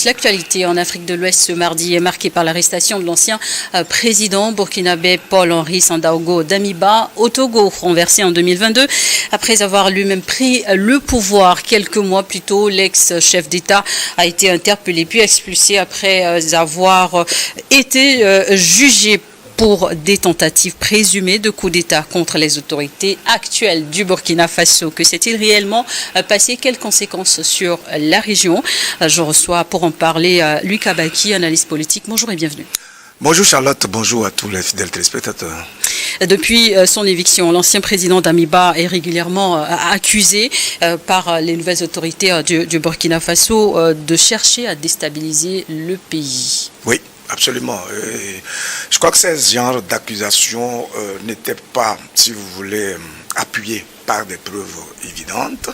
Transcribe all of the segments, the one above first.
l'actualité en Afrique de l'Ouest ce mardi est marquée par l'arrestation de l'ancien président burkinabé Paul-Henri Sandaogo Damiba au Togo, renversé en 2022. Après avoir lui-même pris le pouvoir quelques mois plus tôt, l'ex-chef d'État a été interpellé puis expulsé après avoir été jugé pour des tentatives présumées de coup d'État contre les autorités actuelles du Burkina Faso. Que s'est-il réellement passé? Quelles conséquences sur la région? Je reçois pour en parler Louis Kabaki, analyste politique. Bonjour et bienvenue. Bonjour Charlotte, bonjour à tous les fidèles téléspectateurs. Depuis son éviction, l'ancien président Damiba est régulièrement accusé par les nouvelles autorités du Burkina Faso de chercher à déstabiliser le pays. Oui. Absolument. Je crois que ces genres d'accusations n'étaient pas, si vous voulez, appuyés par des preuves évidentes.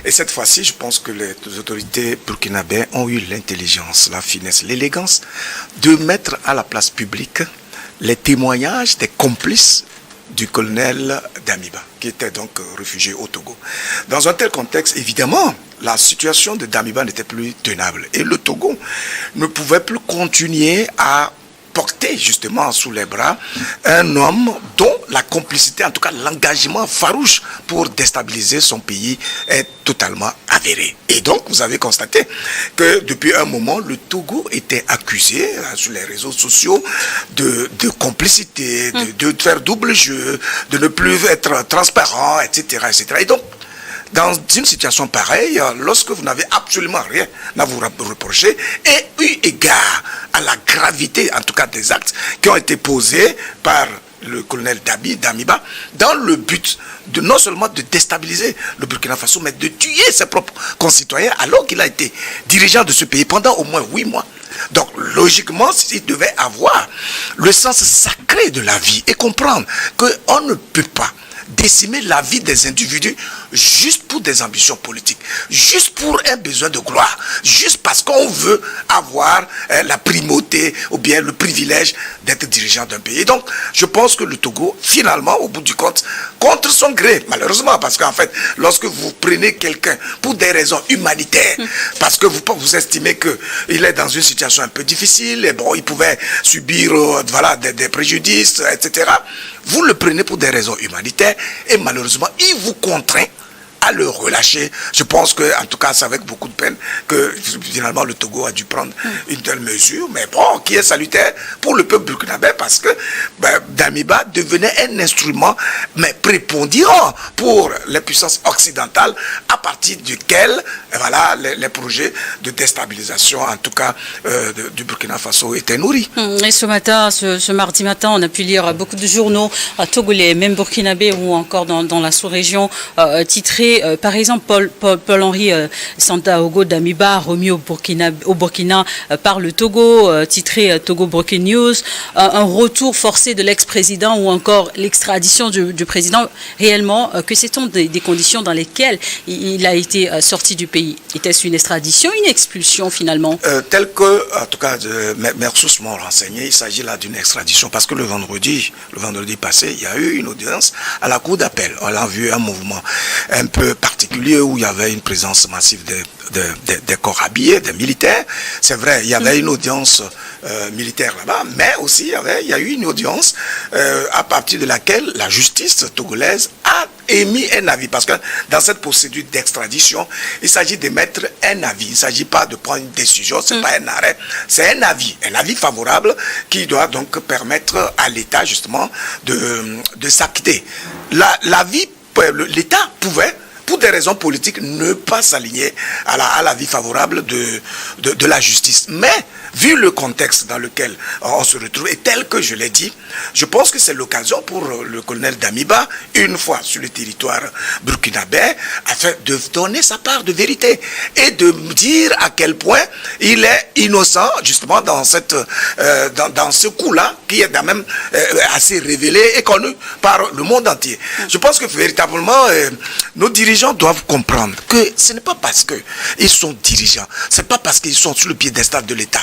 Et cette fois-ci, je pense que les autorités burkinabées ont eu l'intelligence, la finesse, l'élégance de mettre à la place publique les témoignages des complices du colonel Damiba, qui était donc réfugié au Togo. Dans un tel contexte, évidemment, la situation de Damiba n'était plus tenable. Et le Togo ne pouvait plus continuer à porter justement sous les bras un homme dont la complicité, en tout cas l'engagement farouche pour déstabiliser son pays est totalement avéré. Et donc vous avez constaté que depuis un moment le Togo était accusé sur les réseaux sociaux de complicité, de faire double jeu, de ne plus être transparent, etc. etc. Et donc dans une situation pareille, lorsque vous n'avez absolument rien à vous reprocher, et eu égard à la gravité, en tout cas des actes qui ont été posés par le colonel Damiba, dans le but de non seulement de déstabiliser le Burkina Faso, mais de tuer ses propres concitoyens, alors qu'il a été dirigeant de ce pays pendant au moins 8 mois. Donc, logiquement, il devait avoir le sens sacré de la vie et comprendre qu'on ne peut pas décimer la vie des individus juste pour des ambitions politiques, juste pour un besoin de gloire, juste parce qu'on veut avoir la primauté ou bien le privilège d'être dirigeant d'un pays. Donc, je pense que le Togo, finalement, au bout du compte, contre son gré, malheureusement, parce qu'en fait, lorsque vous prenez quelqu'un pour des raisons humanitaires, parce que vous estimez qu'il est dans une situation un peu difficile, et bon, il pouvait subir des préjudices, etc., vous le prenez pour des raisons humanitaires et malheureusement, il vous contraint à le relâcher. Je pense que, en tout cas, c'est avec beaucoup de peine que finalement le Togo a dû prendre une telle mesure, mais bon, qui est salutaire pour le peuple burkinabé parce que Damiba devenait un instrument, mais prépondérant pour les puissances occidentales à partir duquel, les projets de déstabilisation, en tout cas, du Burkina Faso étaient nourris. Et ce mardi matin, on a pu lire beaucoup de journaux togolais, même burkinabés ou encore dans la sous-région, titrés par exemple, Paul-Henri Sandaogo Damiba, remis au Burkina par le Togo, titré Togo Breaking News, un retour forcé de l'ex-président ou encore l'extradition du président. Réellement, que sait-on des conditions dans lesquelles il a été sorti du pays? Était-ce une extradition, une expulsion finalement? Tel que, en tout cas, mes sources m'ont renseigné, il s'agit là d'une extradition parce que le vendredi passé, il y a eu une audience à la cour d'appel. On a vu un mouvement un peu particulier où il y avait une présence massive des corps habillés, des militaires. C'est vrai, il y avait une audience militaire là-bas, mais aussi il y a eu une audience à partir de laquelle la justice togolaise a émis un avis. Parce que dans cette procédure d'extradition, il s'agit d'émettre un avis. Il ne s'agit pas de prendre une décision, ce n'est pas un arrêt, c'est un avis favorable qui doit donc permettre à l'État justement de s'acquitter. L'avis, l'État pouvait, pour des raisons politiques, ne pas s'aligner à l'avis favorable de la justice. Mais, vu le contexte dans lequel on se retrouve, et tel que je l'ai dit, je pense que c'est l'occasion pour le colonel Damiba, une fois sur le territoire burkinabé, afin de donner sa part de vérité et de dire à quel point il est innocent, justement, dans ce coup-là, qui est quand même assez révélé et connu par le monde entier. Je pense que véritablement, nos dirigeants doivent comprendre que ce n'est pas parce qu'ils sont dirigeants, ce n'est pas parce qu'ils sont sur le piédestal de l'État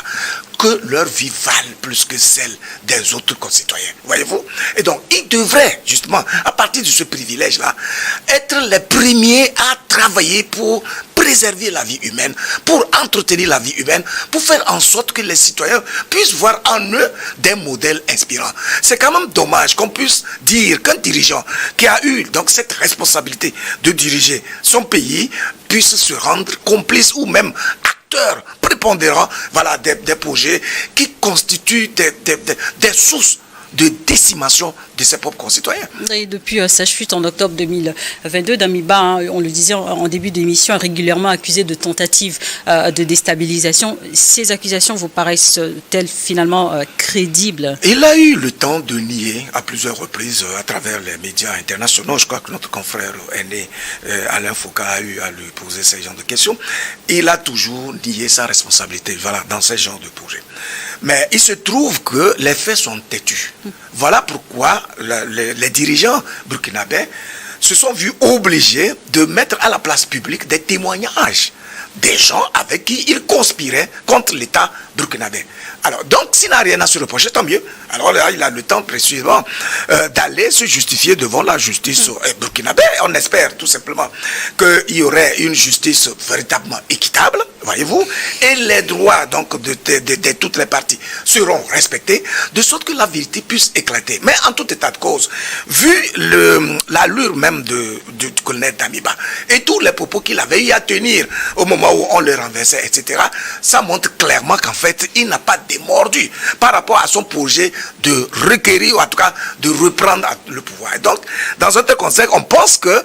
que leur vie vale plus que celle des autres concitoyens. Voyez-vous? Et donc, ils devraient, justement, à partir de ce privilège-là, être les premiers à travailler pour préserver la vie humaine, pour entretenir la vie humaine, pour faire en sorte que les citoyens puissent voir en eux des modèles inspirants. C'est quand même dommage qu'on puisse dire qu'un dirigeant qui a eu donc cette responsabilité de diriger son pays puisse se rendre complice ou même acteur prépondérant, voilà, des projets qui constituent des sources de décimation de ses propres concitoyens. Et depuis sa chute en octobre 2022, Damiba, on le disait en début d'émission, est régulièrement accusé de tentatives de déstabilisation. Ces accusations vous paraissent-elles finalement crédibles? Il a eu le temps de nier à plusieurs reprises à travers les médias internationaux. Je crois que notre confrère aîné Alain Foucault a eu à lui poser ce genre de questions. Il a toujours nié sa responsabilité, voilà, dans ce genre de projet. Mais il se trouve que les faits sont têtus. Voilà pourquoi les dirigeants burkinabés se sont vus obligés de mettre à la place publique des témoignages des gens avec qui ils conspiraient contre l'État burkinabé. Alors, donc, s'il n'a rien à se reprocher, tant mieux. Alors là, il a le temps précisément d'aller se justifier devant la justice burkinabé. On espère tout simplement qu'il y aurait une justice véritablement équitable, voyez-vous, et les droits donc de toutes les parties seront respectés, de sorte que la vérité puisse éclater. Mais en tout état de cause, vu l'allure même du colonel Damiba et tous les propos qu'il avait eu à tenir au moment où on le renversait, etc., ça montre clairement qu'en fait, il n'a pas démordu par rapport à son projet de requérir, ou en tout cas de reprendre le pouvoir. Et donc, dans un tel contexte, on pense que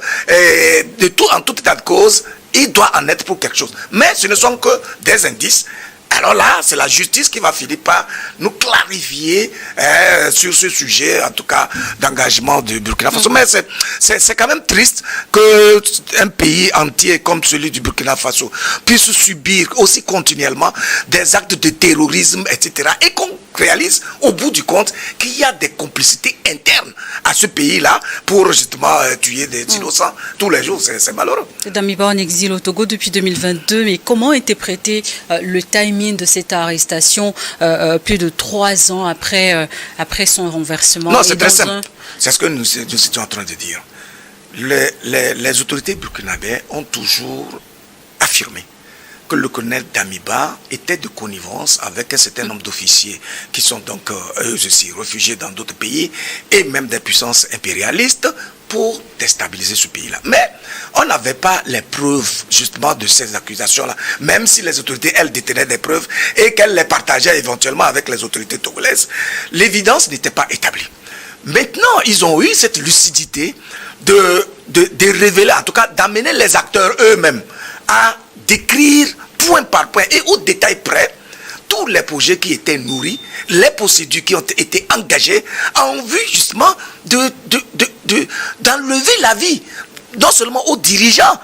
en tout état de cause, il doit en être pour quelque chose. Mais ce ne sont que des indices. Alors là, c'est la justice qui va finir par nous clarifier sur ce sujet, en tout cas, d'engagement du Burkina Faso. Mais c'est quand même triste qu'un pays entier comme celui du Burkina Faso puisse subir aussi continuellement des actes de terrorisme, etc. Et qu'on réalise au bout du compte qu'il y a des complicités internes à ce pays-là pour justement tuer des innocents tous les jours. C'est malheureux. Damiba en exil au Togo depuis 2022, mais comment interpréter le timing de cette arrestation plus de 3 ans après son renversement? Non, c'est très simple. C'est ce que nous étions en train de dire. Les autorités burkinabées ont toujours affirmé que le colonel Damiba était de connivence avec un certain nombre d'officiers qui sont donc eux aussi réfugiés dans d'autres pays et même des puissances impérialistes pour déstabiliser ce pays-là. Mais on n'avait pas les preuves justement de ces accusations-là, même si les autorités, elles, détenaient des preuves et qu'elles les partageaient éventuellement avec les autorités togolaises. L'évidence n'était pas établie. Maintenant, ils ont eu cette lucidité de révéler, en tout cas d'amener les acteurs eux-mêmes à décrire point par point et au détail près tous les projets qui étaient nourris, les procédures qui ont été engagées en vue justement d'enlever la vie, non seulement aux dirigeants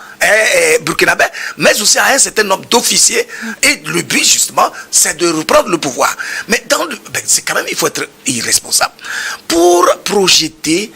burkinabés, mais aussi à un certain nombre d'officiers. Et le but justement, c'est de reprendre le pouvoir. Mais c'est quand même, il faut être irresponsable pour projeter,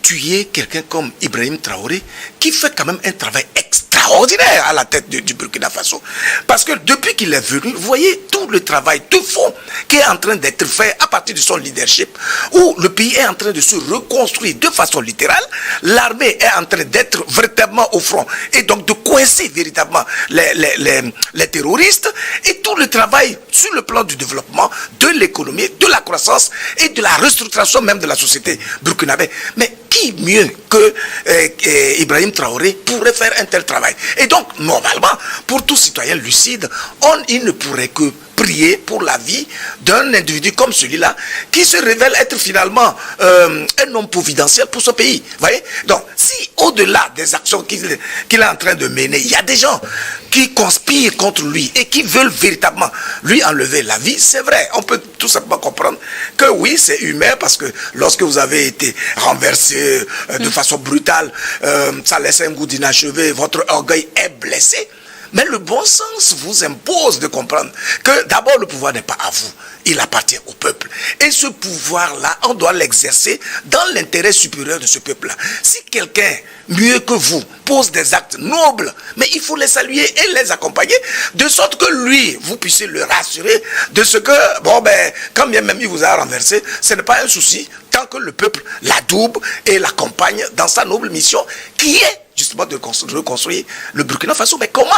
tuer quelqu'un comme Ibrahim Traoré, qui fait quand même un travail extraordinaire à la tête du Burkina Faso. Parce que depuis qu'il est venu, vous voyez tout le travail de fond qui est en train d'être fait à partir de son leadership, où le pays est en train de se reconstruire de façon littérale, l'armée est en train d'être véritablement au front, et donc de coincer véritablement les terroristes, et tout le travail sur le plan du développement, de l'économie, de la croissance, et de la restructuration même de la société burkinabé. Mais qui mieux que Ibrahim Traoré pourrait faire un tel travail? Et donc, normalement, pour tout citoyen lucide, il ne pourrait que prier pour la vie d'un individu comme celui-là, qui se révèle être finalement un homme providentiel pour ce pays. Voyez? Donc, si au-delà des actions qu'il est en train de mener, il y a des gens qui conspirent contre lui et qui veulent véritablement lui enlever la vie, c'est vrai, on peut tout simplement comprendre que oui, c'est humain, parce que lorsque vous avez été renversé de façon brutale, ça laisse un goût d'inachevé, votre orgueil est blessé. Mais le bon sens vous impose de comprendre que d'abord le pouvoir n'est pas à vous, il appartient au peuple. Et ce pouvoir-là, on doit l'exercer dans l'intérêt supérieur de ce peuple-là. Si quelqu'un mieux que vous, posent des actes nobles, mais il faut les saluer et les accompagner, de sorte que lui, vous puissiez le rassurer de ce que, bon ben, quand bien même il vous a renversé, ce n'est pas un souci, tant que le peuple l'adoube et l'accompagne dans sa noble mission, qui est justement de reconstruire le Burkina Faso. Mais comment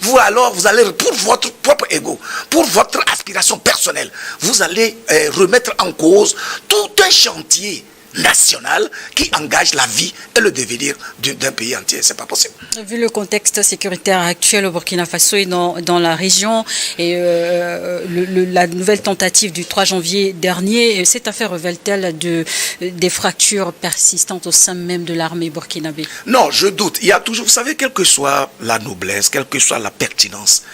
vous alors, vous allez, pour votre propre ego, pour votre aspiration personnelle, vous allez remettre en cause tout un chantier national qui engage la vie et le devenir d'un pays entier? C'est pas possible. Vu le contexte sécuritaire actuel au Burkina Faso et dans la région et la nouvelle tentative du 3 janvier dernier, cette affaire révèle-t-elle des fractures persistantes au sein même de l'armée burkinabé? Non, je doute. Il y a toujours, vous savez, quelle que soit la noblesse, quelle que soit la pertinence